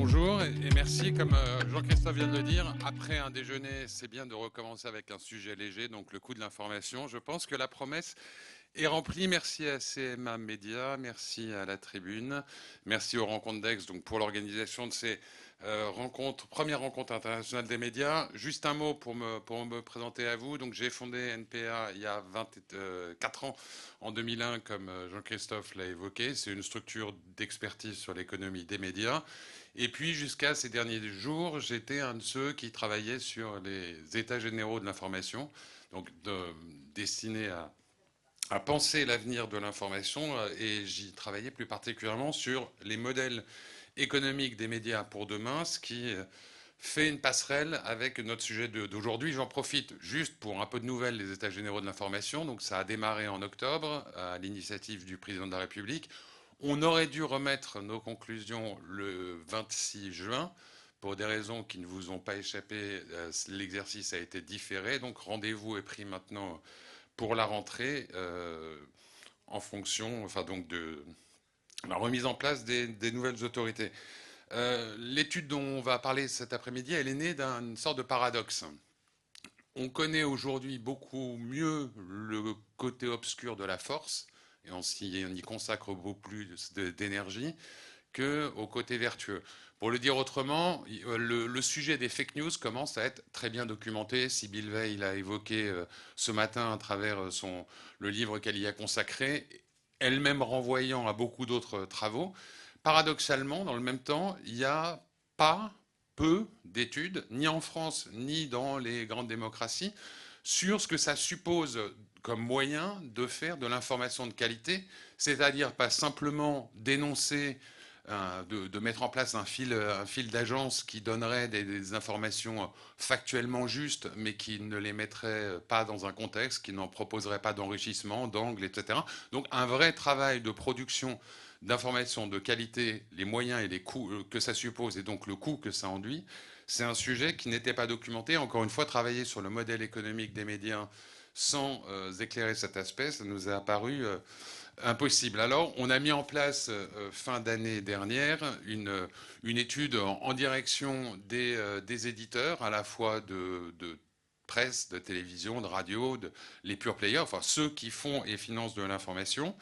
Bonjour et merci. Comme Jean-Christophe vient de le dire, après un déjeuner, c'est bien de recommencer avec un sujet léger, donc le coût de l'information. Je pense que la promesse est remplie. Merci à CMA Média, merci à la Tribune, merci aux Rencontres d'Aix donc pour l'organisation de ces rencontres, première rencontre internationale des médias. Juste un mot pour me présenter à vous. Donc j'ai fondé NPA il y a 24 ans, en 2001, comme Jean-Christophe l'a évoqué. C'est une structure d'expertise sur l'économie des médias. Et puis, jusqu'à ces derniers jours, j'étais un de ceux qui travaillaient sur les états généraux de l'information, donc destinés à penser l'avenir de l'information, et j'y travaillais plus particulièrement sur les modèles économiques des médias pour demain, ce qui fait une passerelle avec notre sujet d'aujourd'hui. J'en profite juste pour un peu de nouvelles des états généraux de l'information. Donc ça a démarré en octobre à l'initiative du président de la République. On aurait dû remettre nos conclusions le 26 juin. Pour des raisons qui ne vous ont pas échappé, l'exercice a été différé. Donc rendez-vous est pris maintenant pour la rentrée en fonction donc de la remise en place des nouvelles autorités. L'étude dont on va parler cet après-midi, elle est née d'une sorte de paradoxe. On connaît aujourd'hui beaucoup mieux le côté obscur de la force, et on y consacre beaucoup plus d'énergie, qu'au côté vertueux. Pour le dire autrement, le sujet des fake news commence à être très bien documenté. Sybille Veil l'a évoqué ce matin à travers le livre qu'elle y a consacré, elle-même renvoyant à beaucoup d'autres travaux. Paradoxalement, dans le même temps, il n'y a pas peu d'études, ni en France, ni dans les grandes démocraties, sur ce que ça suppose comme moyen de faire de l'information de qualité, c'est-à-dire pas simplement dénoncer de mettre en place un fil d'agence qui donnerait des informations factuellement justes, mais qui ne les mettrait pas dans un contexte, qui n'en proposerait pas d'enrichissement, d'angle, etc. Donc un vrai travail de production d'informations de qualité, les moyens et les coûts que ça suppose, et donc le coût que ça induit, c'est un sujet qui n'était pas documenté. Encore une fois, travailler sur le modèle économique des médias sans éclairer cet aspect, ça nous a apparu impossible. Alors, on a mis en place fin d'année dernière une étude en direction des éditeurs, à la fois de presse, de télévision, de radio, les pure players, enfin ceux qui font et financent de l'information.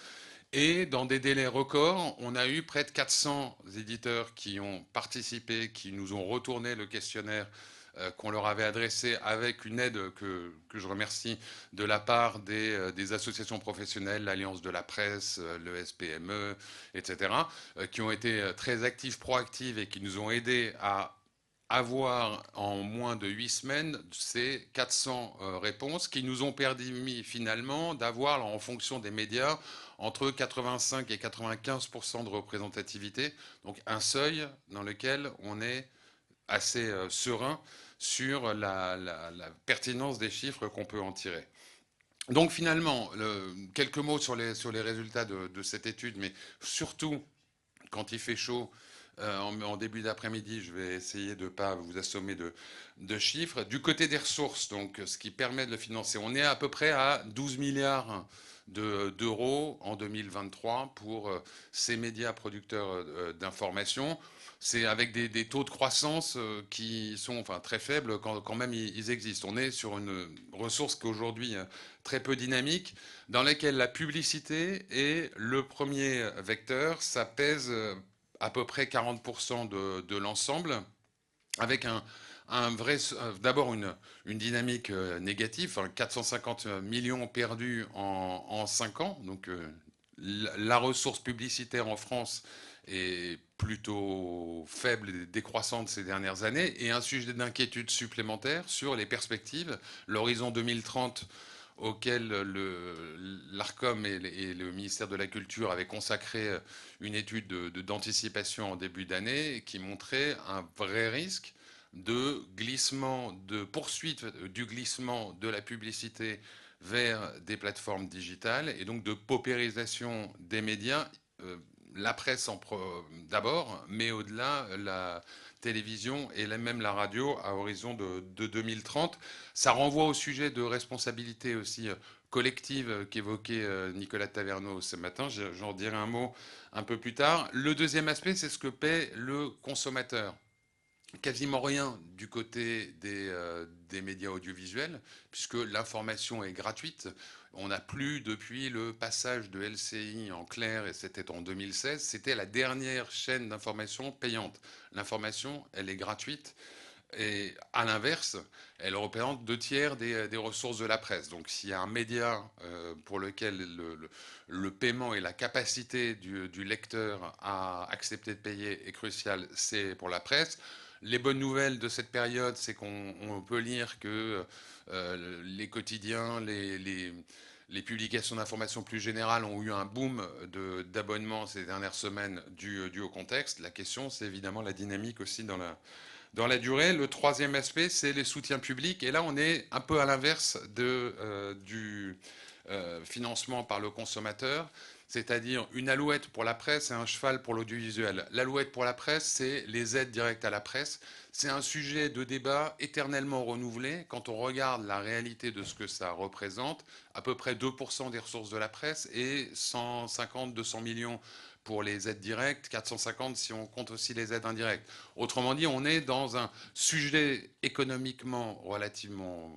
Et dans des délais records, on a eu près de 400 éditeurs qui ont participé, qui nous ont retourné le questionnaire qu'on leur avait adressé avec une aide que je remercie de la part des associations professionnelles, l'Alliance de la presse, le SPME, etc., qui ont été très actives, proactives et qui nous ont aidés à avoir en moins de 8 semaines ces 400 réponses qui nous ont permis finalement d'avoir, en fonction des médias, entre 85 et 95% de représentativité, donc un seuil dans lequel on est assez serein sur la pertinence des chiffres qu'on peut en tirer. Donc finalement, quelques mots sur les résultats de cette étude, mais surtout quand il fait chaud, en début d'après-midi, je vais essayer de ne pas vous assommer de chiffres. Du côté des ressources, donc ce qui permet de le financer, on est à peu près à 12 milliards d'euros en 2023 pour ces médias producteurs d'information. C'est avec des taux de croissance qui sont enfin, très faibles quand même ils existent. On est sur une ressource qui est aujourd'hui très peu dynamique, dans laquelle la publicité est le premier vecteur. Ça pèse à peu près 40% de l'ensemble, avec un vrai, d'abord une dynamique négative, enfin 450 millions perdus en 5 ans. Donc la ressource publicitaire en France est plutôt faible et décroissante ces dernières années, et un sujet d'inquiétude supplémentaire sur les perspectives, l'horizon 2030 auquel l'ARCOM et le ministère de la Culture avaient consacré une étude d'anticipation en début d'année qui montrait un vrai risque de glissement, de poursuite du glissement de la publicité vers des plateformes digitales, et donc de paupérisation des médias, la presse d'abord, mais au-delà la télévision et même la radio à horizon de 2030. Ça renvoie au sujet de responsabilité aussi collective qu'évoquait Nicolas Taverneau ce matin. J'en dirai un mot un peu plus tard. Le deuxième aspect, c'est ce que paie le consommateur. Quasiment rien du côté des médias audiovisuels, puisque l'information est gratuite. On n'a plus, depuis le passage de LCI en clair, et c'était en 2016, c'était la dernière chaîne d'information payante. L'information, elle est gratuite. Et à l'inverse, elle représente 2 tiers des ressources de la presse. Donc s'il y a un média pour lequel le paiement et la capacité du lecteur à accepter de payer est crucial, c'est pour la presse. Les bonnes nouvelles de cette période, c'est qu'on peut lire que les quotidiens, les publications d'informations plus générales ont eu un boom d'abonnements ces dernières semaines dû au contexte. La question, c'est évidemment la dynamique aussi dans la durée. Le troisième aspect, c'est les soutiens publics. Et là, on est un peu à l'inverse du financement par le consommateur, c'est-à-dire une alouette pour la presse et un cheval pour l'audiovisuel. L'alouette pour la presse, c'est les aides directes à la presse. C'est un sujet de débat éternellement renouvelé. Quand on regarde la réalité de ce que ça représente, à peu près 2% des ressources de la presse et 150-200 millions pour les aides directes, 450 si on compte aussi les aides indirectes. Autrement dit, on est dans un sujet économiquement relativement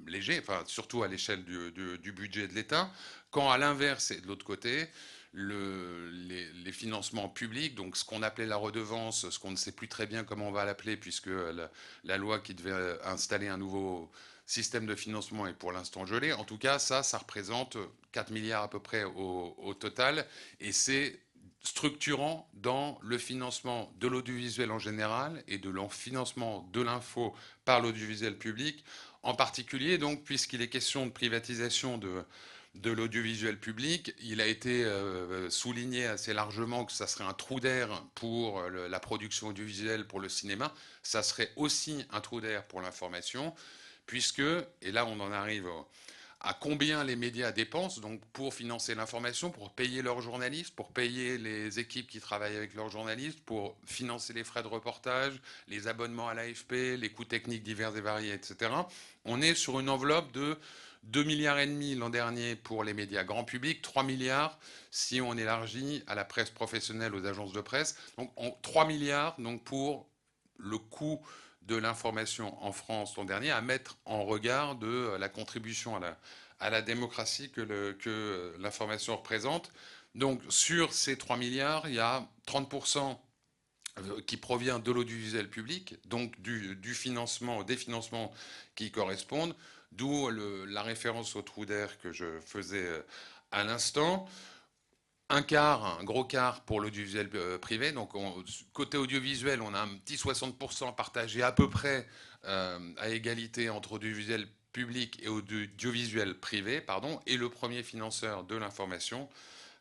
léger, enfin, surtout à l'échelle du budget de l'État, quand à l'inverse et de l'autre côté, les financements publics, donc ce qu'on appelait la redevance, ce qu'on ne sait plus très bien comment on va l'appeler, puisque la loi qui devait installer un nouveau système de financement est pour l'instant gelée. En tout cas, ça représente 4 milliards à peu près au total, et c'est structurant dans le financement de l'audiovisuel en général et de financement de l'info par l'audiovisuel public en particulier. Donc, puisqu'il est question de privatisation de l'audiovisuel public, il a été souligné assez largement que ça serait un trou d'air pour la production audiovisuelle, pour le cinéma. Ça serait aussi un trou d'air pour l'information, puisque, et là on en arrive à combien les médias dépensent donc pour financer l'information, pour payer leurs journalistes, pour payer les équipes qui travaillent avec leurs journalistes, pour financer les frais de reportage, les abonnements à l'AFP, les coûts techniques divers et variés, etc. On est sur une enveloppe de 2,5 milliards l'an dernier pour les médias grand public, 3 milliards si on élargit à la presse professionnelle, aux agences de presse. Donc 3 milliards donc pour le coût de l'information en France l'an dernier, à mettre en regard de la contribution à la démocratie que l'information représente. Donc sur ces 3 milliards, il y a 30% qui provient de l'audiovisuel public, donc du financement, des financements qui y correspondent, d'où la référence au trou d'air que je faisais à l'instant. Un quart, un gros quart pour l'audiovisuel privé. Donc, côté audiovisuel, on a un petit 60% partagé à peu près à égalité entre audiovisuel public et audiovisuel privé, pardon. Et le premier financeur de l'information,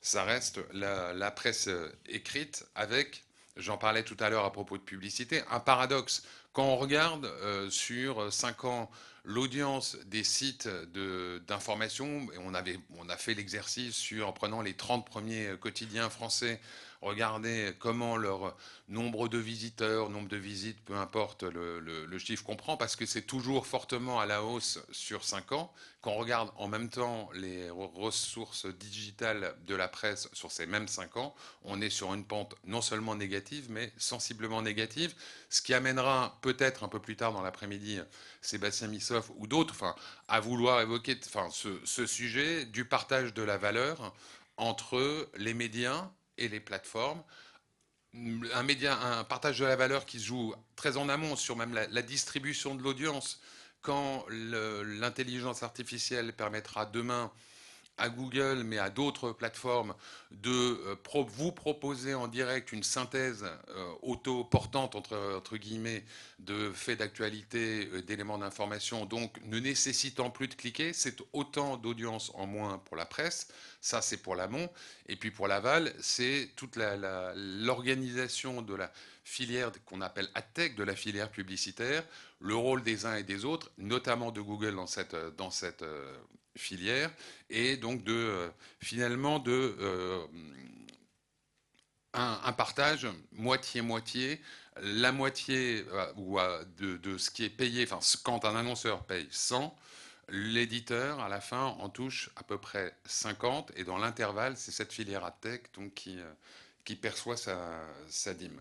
ça reste la presse écrite avec, j'en parlais tout à l'heure à propos de publicité, un paradoxe. Quand on regarde sur 5 ans l'audience des sites d'information, on a fait l'exercice en prenant les 30 premiers quotidiens français, regarder comment leur nombre de visiteurs, nombre de visites, peu importe le chiffre qu'on prend, parce que c'est toujours fortement à la hausse sur 5 ans. Quand on regarde en même temps les ressources digitales de la presse sur ces mêmes 5 ans, on est sur une pente non seulement négative, mais sensiblement négative, ce qui amènera peut-être un peu plus tard dans l'après-midi Sébastien Missoff ou d'autres à vouloir évoquer ce sujet du partage de la valeur entre les médias et les plateformes. Un partage de la valeur qui se joue très en amont sur même la distribution de l'audience, quand l'intelligence artificielle permettra demain à Google, mais à d'autres plateformes, de vous proposer en direct une synthèse auto-portante, entre guillemets, de faits d'actualité, d'éléments d'information, donc ne nécessitant plus de cliquer. C'est autant d'audience en moins pour la presse. Ça, c'est pour l'amont. Et puis pour l'aval, c'est toute l'organisation de la filière qu'on appelle AdTech, de la filière publicitaire, le rôle des uns et des autres, notamment de Google dans cette filière, et donc finalement un partage moitié-moitié, la moitié de ce qui est payé, enfin quand un annonceur paye 100, l'éditeur, à la fin, en touche à peu près 50, et dans l'intervalle, c'est cette filière AdTech donc, qui perçoit sa dîme.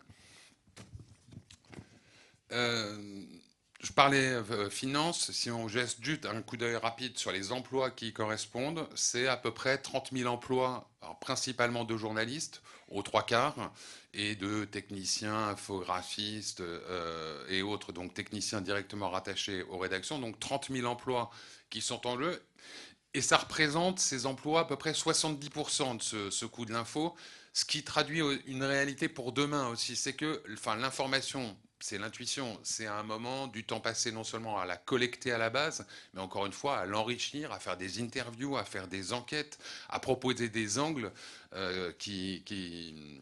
Je parlais finance, si on jette juste un coup d'œil rapide sur les emplois qui y correspondent, c'est à peu près 30 000 emplois, alors principalement de journalistes, aux trois quarts, et de techniciens, infographistes et autres, donc techniciens directement rattachés aux rédactions, donc 30 000 emplois qui sont en jeu, et ça représente ces emplois à peu près 70% de ce coût de l'info, ce qui traduit une réalité pour demain aussi, c'est que enfin, l'information, c'est l'intuition, c'est à un moment du temps passé non seulement à la collecter à la base, mais encore une fois à l'enrichir, à faire des interviews, à faire des enquêtes, à proposer des angles qui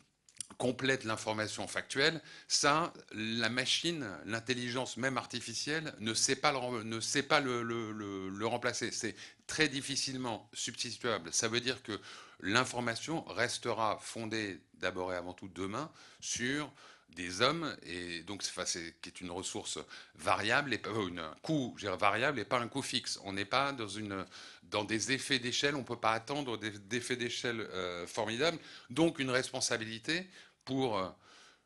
complète l'information factuelle, ça, la machine, l'intelligence même artificielle, ne sait pas le remplacer. C'est très difficilement substituable. Ça veut dire que l'information restera fondée d'abord et avant tout demain sur des hommes, et donc c'est qui est une ressource variable et un coût variable et pas un coût fixe. On n'est pas dans des effets d'échelle, on ne peut pas attendre des effets d'échelle formidables, donc une responsabilité pour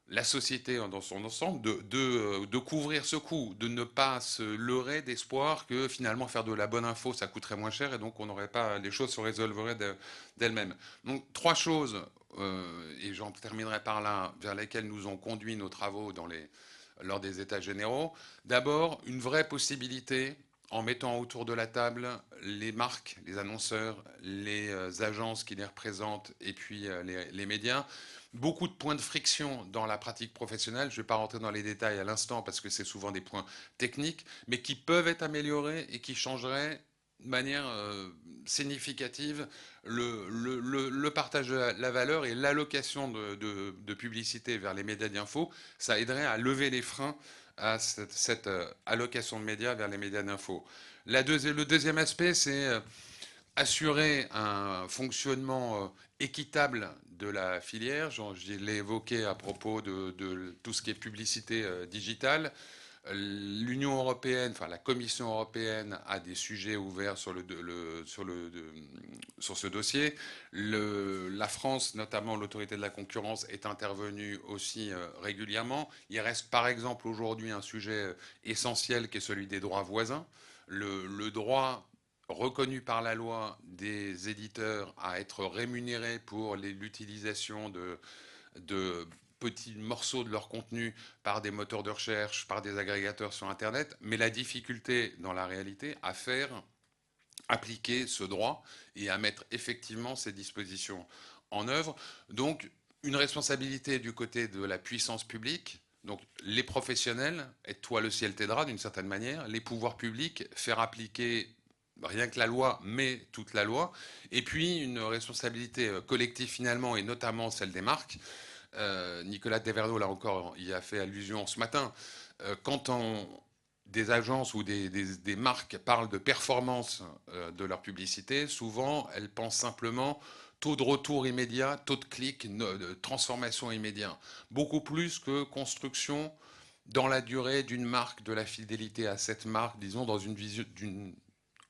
la société dans son ensemble de couvrir ce coût, de ne pas se leurrer d'espoir que finalement faire de la bonne info ça coûterait moins cher et donc on n'aurait pas, les choses se résolveraient d'elles-mêmes. Donc trois choses, et j'en terminerai par là, vers lesquelles nous ont conduit nos travaux lors des États généraux. D'abord, une vraie possibilité en mettant autour de la table les marques, les annonceurs, les agences qui les représentent et puis les médias. Beaucoup de points de friction dans la pratique professionnelle. Je ne vais pas rentrer dans les détails à l'instant parce que c'est souvent des points techniques, mais qui peuvent être améliorés et qui changeraient de manière significative le partage de la valeur et l'allocation de publicité vers les médias d'info. Ça aiderait à lever les freins à cette allocation de médias vers les médias d'info. Le deuxième aspect, c'est assurer un fonctionnement équitable de la filière. Je l'ai évoqué à propos de tout ce qui est publicité digitale. L'Union européenne, enfin la Commission européenne a des sujets ouverts sur ce dossier. La France, notamment l'autorité de la concurrence, est intervenue aussi régulièrement. Il reste par exemple aujourd'hui un sujet essentiel qui est celui des droits voisins. Le droit reconnu par la loi des éditeurs à être rémunérés pour l'utilisation de petits morceaux de leur contenu par des moteurs de recherche, par des agrégateurs sur Internet, mais la difficulté dans la réalité à faire appliquer ce droit et à mettre effectivement ces dispositions en œuvre. Donc une responsabilité du côté de la puissance publique, donc les professionnels, et toi le ciel t'aidera d'une certaine manière, les pouvoirs publics, faire appliquer rien que la loi, mais toute la loi, et puis une responsabilité collective finalement, et notamment celle des marques. Nicolas Deverneau, là encore, y a fait allusion ce matin. Quand des agences ou des marques parlent de performance de leur publicité, souvent elles pensent simplement taux de retour immédiat, taux de clic, de transformation immédiat. Beaucoup plus que construction dans la durée d'une marque, de la fidélité à cette marque, disons, dans une vision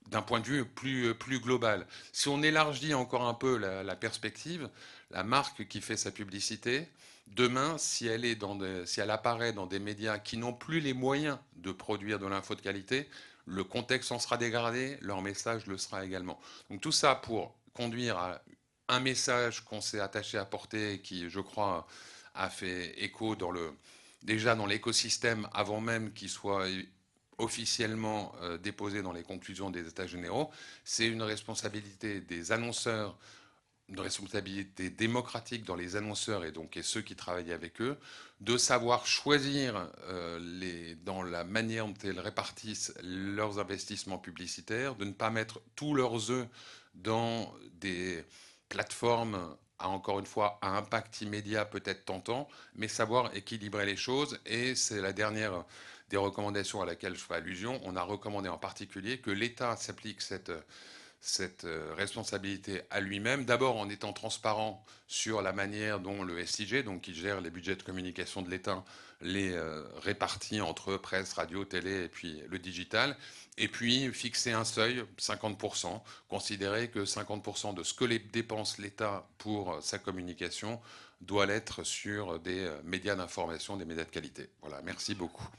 d'un point de vue plus global. Si on élargit encore un peu la perspective, la marque qui fait sa publicité, demain, si elle apparaît dans des médias qui n'ont plus les moyens de produire de l'info de qualité, le contexte en sera dégradé, leur message le sera également. Donc tout ça pour conduire à un message qu'on s'est attaché à porter et qui, je crois, a fait écho déjà dans l'écosystème avant même qu'il soit officiellement déposé dans les conclusions des États généraux, c'est une responsabilité des annonceurs, une responsabilité démocratique dans les annonceurs et ceux qui travaillent avec eux, de savoir choisir dans la manière dont ils répartissent leurs investissements publicitaires, de ne pas mettre tous leurs œufs dans des plateformes encore une fois, à impact immédiat peut-être tentant, mais savoir équilibrer les choses. Et c'est la dernière des recommandations à laquelle je fais allusion. On a recommandé en particulier que l'État s'applique cette responsabilité à lui-même, d'abord en étant transparent sur la manière dont le SIG, donc qui gère les budgets de communication de l'État, les répartit entre presse, radio, télé et puis le digital, et puis fixer un seuil, 50%, considérer que 50% de ce que dépense l'État pour sa communication doit l'être sur des médias d'information, des médias de qualité. Voilà, merci beaucoup.